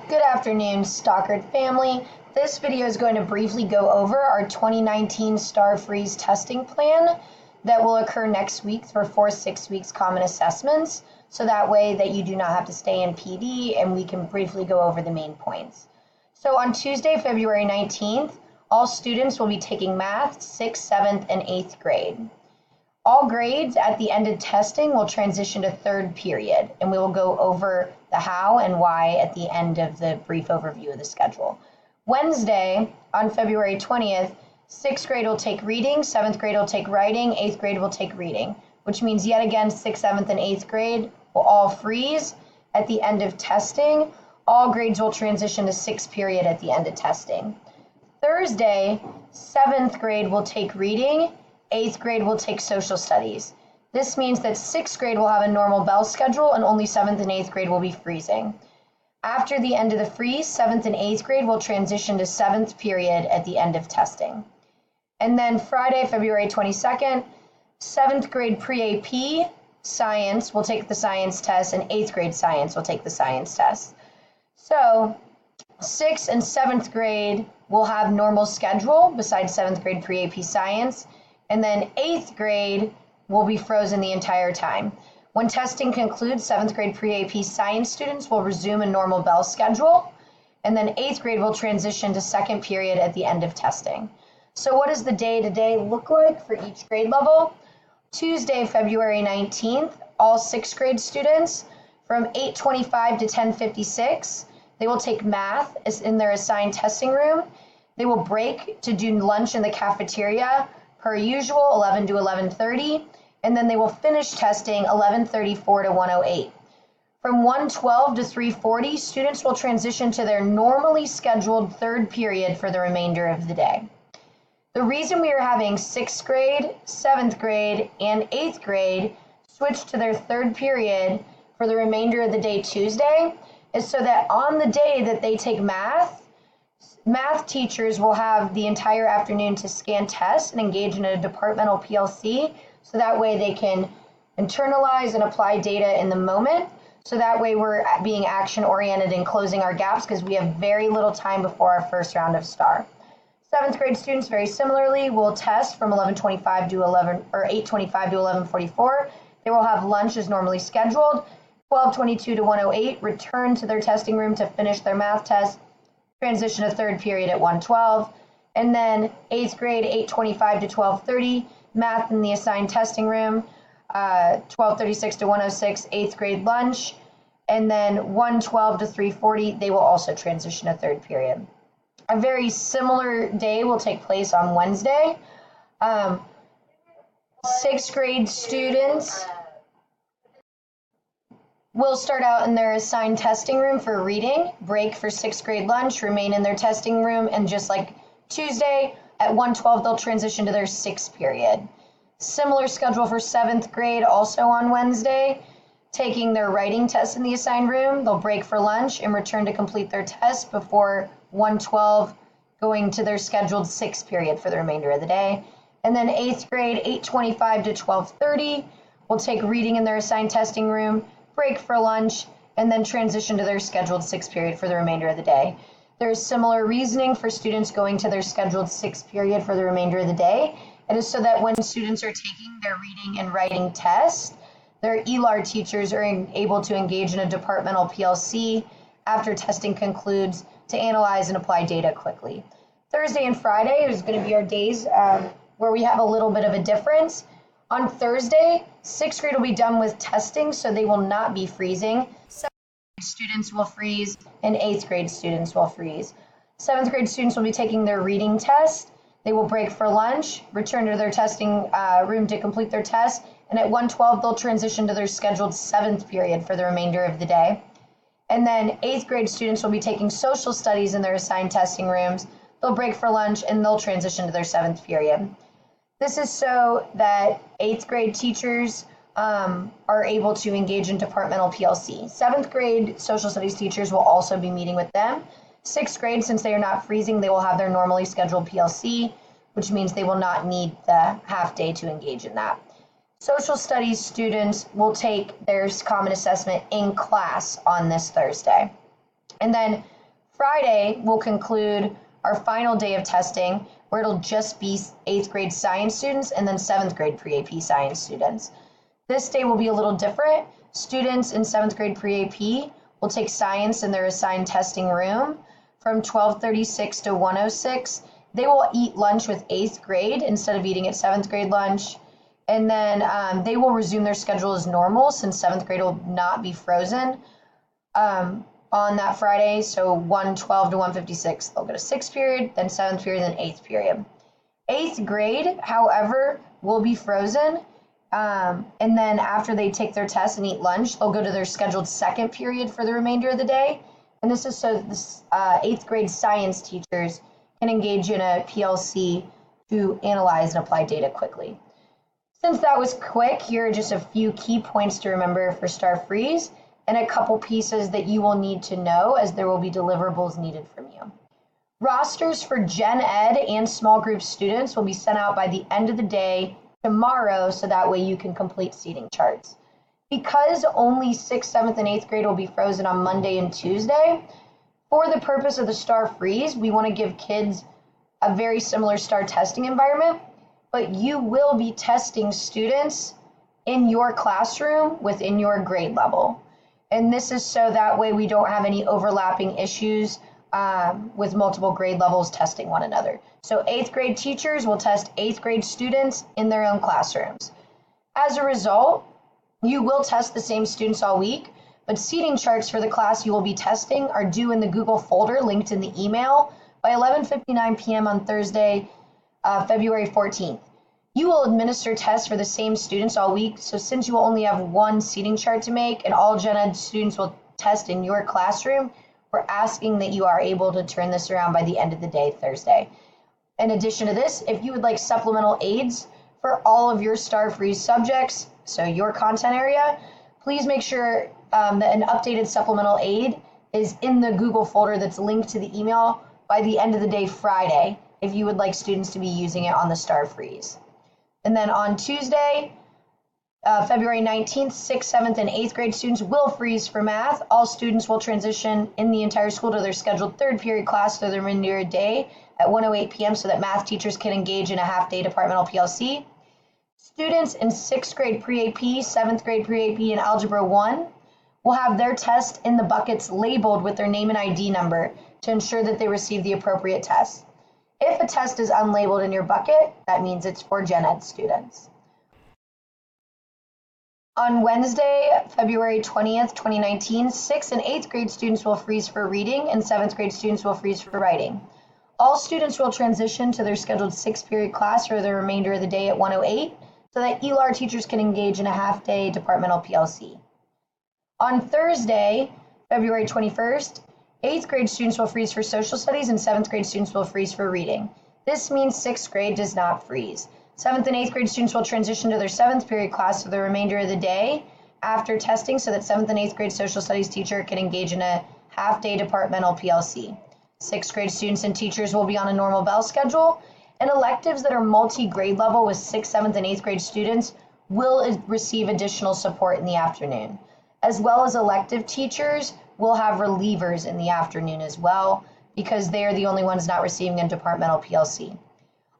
Good afternoon, Stockard family. This video is going to briefly go over our 2019 STAAR freeze testing plan that will occur next week for 4-6 weeks common assessments, so that way that you do not have to stay in PD and we can briefly go over the main points. So on Tuesday, February 19th, all students will be taking math, 6th, 7th, and 8th grade. All grades at the end of testing will transition to third period, and we will go over the how and why at the end of the brief overview of the schedule. Wednesday, on February 20th, 6th grade will take reading, 7th grade will take writing, 8th grade will take reading, which means yet again 6th, 7th, and 8th grade will all freeze at the end of testing. All grades will transition to 6th period at the end of testing. Thursday, 7th grade will take reading, 8th grade will take social studies. This means that 6th grade will have a normal bell schedule and only 7th and 8th grade will be freezing. After the end of the freeze, 7th and 8th grade will transition to 7th period at the end of testing. And then Friday, February 22nd, 7th grade pre-AP science will take the science test and 8th grade science will take the science test. So 6th and 7th grade will have normal schedule besides 7th grade pre-AP science. And then 8th grade will be frozen the entire time. When testing concludes, 7th grade pre-AP science students will resume a normal bell schedule, and then 8th grade will transition to second period at the end of testing. So what does the day-to-day look like for each grade level? Tuesday, February 19th, all 6th grade students from 8:25 to 10:56, they will take math in their assigned testing room. They will break to do lunch in the cafeteria per usual, 11 to 11:30, and then they will finish testing 11:34 to 1:08. From 1:12 to 3:40, students will transition to their normally scheduled third period for the remainder of the day. The reason we are having 6th grade, 7th grade, and 8th grade switch to their third period for the remainder of the day Tuesday is so that on the day that they take math teachers will have the entire afternoon to scan tests and engage in a departmental PLC, so that way they can internalize and apply data in the moment. So that way we're being action oriented and closing our gaps because we have very little time before our first round of STAAR. 7th grade students very similarly will test from 11:25 to 8:25 to 11:44. They will have lunch as normally scheduled. 12:22 to 1:08 return to their testing room to finish their math test. Transition to third period at 1:12, and then 8th grade 8:25 to 12:30 math in the assigned testing room, 12:36 to 1:06 8th grade lunch, and then 1:12 to 3:40 they will also transition to third period. A very similar day will take place on Wednesday. 6th grade students will start out in their assigned testing room for reading, break for 6th grade lunch, remain in their testing room, and just like Tuesday, at 1:12 they'll transition to their 6th period. Similar schedule for 7th grade, also on Wednesday, taking their writing test in the assigned room. They'll break for lunch and return to complete their test before 1:12 going to their scheduled 6th period for the remainder of the day. And then 8th grade, 8:25 to 12:30, will take reading in their assigned testing room, break for lunch, and then transition to their scheduled 6th period for the remainder of the day. There's similar reasoning for students going to their scheduled 6th period for the remainder of the day. It is so that when students are taking their reading and writing tests, their ELAR teachers are able to engage in a departmental PLC after testing concludes to analyze and apply data quickly. Thursday and Friday is going to be our days where we have a little bit of a difference. On Thursday, 6th grade will be done with testing, so they will not be freezing. 7th grade students will freeze, and 8th grade students will freeze. 7th grade students will be taking their reading test. They will break for lunch, return to their testing room to complete their test, and at 1:12 they'll transition to their scheduled 7th period for the remainder of the day. And then 8th grade students will be taking social studies in their assigned testing rooms. They'll break for lunch, and they'll transition to their 7th period. This is so that 8th grade teachers are able to engage in departmental PLC. 7th grade social studies teachers will also be meeting with them. 6th grade, since they are not freezing, they will have their normally scheduled PLC, which means they will not need the half day to engage in that. Social studies students will take their common assessment in class on this Thursday. And then Friday will conclude our final day of testing, where it'll just be 8th grade science students and then 7th grade pre-AP science students. This day will be a little different. Students in 7th grade pre-AP will take science in their assigned testing room from 12:36 to 1:06. They will eat lunch with 8th grade instead of eating at 7th grade lunch. And then they will resume their schedule as normal since 7th grade will not be frozen on that Friday. So 1:12 to 1:56, they'll go to 6th period, then 7th period, then 8th period. 8th grade, however, will be frozen. And then after they take their test and eat lunch, they'll go to their scheduled 2nd period for the remainder of the day. And this is so the 8th grade science teachers can engage in a PLC to analyze and apply data quickly. Since that was quick, here are just a few key points to remember for STAAR Freeze and a couple pieces that you will need to know, as there will be deliverables needed from you. Rosters for Gen Ed and small group students will be sent out by the end of the day tomorrow, so that way you can complete seating charts. Because only 6th, 7th, and 8th grade will be frozen on Monday and Tuesday, for the purpose of the STAAR Freeze, we want to give kids a very similar STAAR testing environment, but you will be testing students in your classroom within your grade level. And this is so that way we don't have any overlapping issues with multiple grade levels testing one another. So 8th grade teachers will test 8th grade students in their own classrooms. As a result, you will test the same students all week, but seating charts for the class you will be testing are due in the Google folder linked in the email by 11:59 p.m. on Thursday, February 14th. You will administer tests for the same students all week, so since you will only have one seating chart to make and all Gen Ed students will test in your classroom, we're asking that you are able to turn this around by the end of the day, Thursday. In addition to this, if you would like supplemental aids for all of your STAAR Freeze subjects, so your content area, please make sure that an updated supplemental aid is in the Google folder that's linked to the email by the end of the day, Friday, if you would like students to be using it on the STAAR Freeze. And then on Tuesday, February 19th, 6th, 7th, and 8th grade students will freeze for math. All students will transition in the entire school to their scheduled 3rd period class through the remainder of the day at 1:08 p.m. so that math teachers can engage in a half-day departmental PLC. Students in 6th grade pre-AP, 7th grade pre-AP, and Algebra 1 will have their test in the buckets labeled with their name and ID number to ensure that they receive the appropriate test. If a test is unlabeled in your bucket, that means it's for Gen Ed students. On Wednesday, February 20th, 2019, 6th and 8th grade students will freeze for reading and 7th grade students will freeze for writing. All students will transition to their scheduled 6th period class for the remainder of the day at 1:08 so that ELAR teachers can engage in a half-day departmental PLC. On Thursday, February 21st, 8th grade students will freeze for social studies and 7th grade students will freeze for reading. This means 6th grade does not freeze. 7th and 8th grade students will transition to their 7th period class for the remainder of the day after testing so that 7th and 8th grade social studies teacher can engage in a half-day departmental PLC. 6th grade students and teachers will be on a normal bell schedule, and electives that are multi-grade level with 6th, 7th, and 8th grade students will receive additional support in the afternoon. As well as elective teachers will have relievers in the afternoon as well, because they are the only ones not receiving a departmental PLC.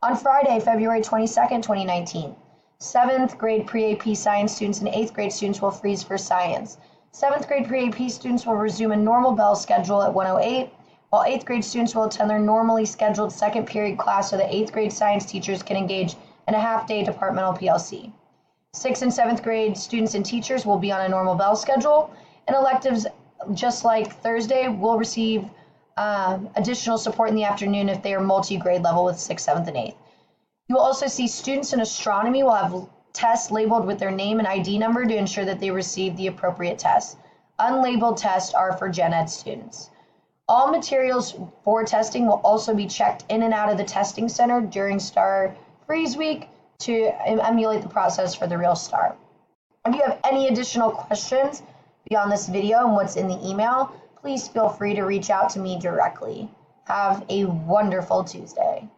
On Friday, February 22nd, 2019, 7th grade pre-AP science students and 8th grade students will freeze for science. 7th grade pre-AP students will resume a normal bell schedule at 1:08, while 8th grade students will attend their normally scheduled 2nd period class so that 8th grade science teachers can engage in a half-day departmental PLC. 6th and 7th grade students and teachers will be on a normal bell schedule, and electives, just like Thursday, will receive additional support in the afternoon if they are multi-grade level with 6th, 7th, and 8th. You will also see students in astronomy will have tests labeled with their name and ID number to ensure that they receive the appropriate tests. Unlabeled tests are for Gen Ed students. All materials for testing will also be checked in and out of the testing center during STAAR Freeze Week to emulate the process for the real STAAR. If you have any additional questions beyond this video and what's in the email, please feel free to reach out to me directly. Have a wonderful Tuesday.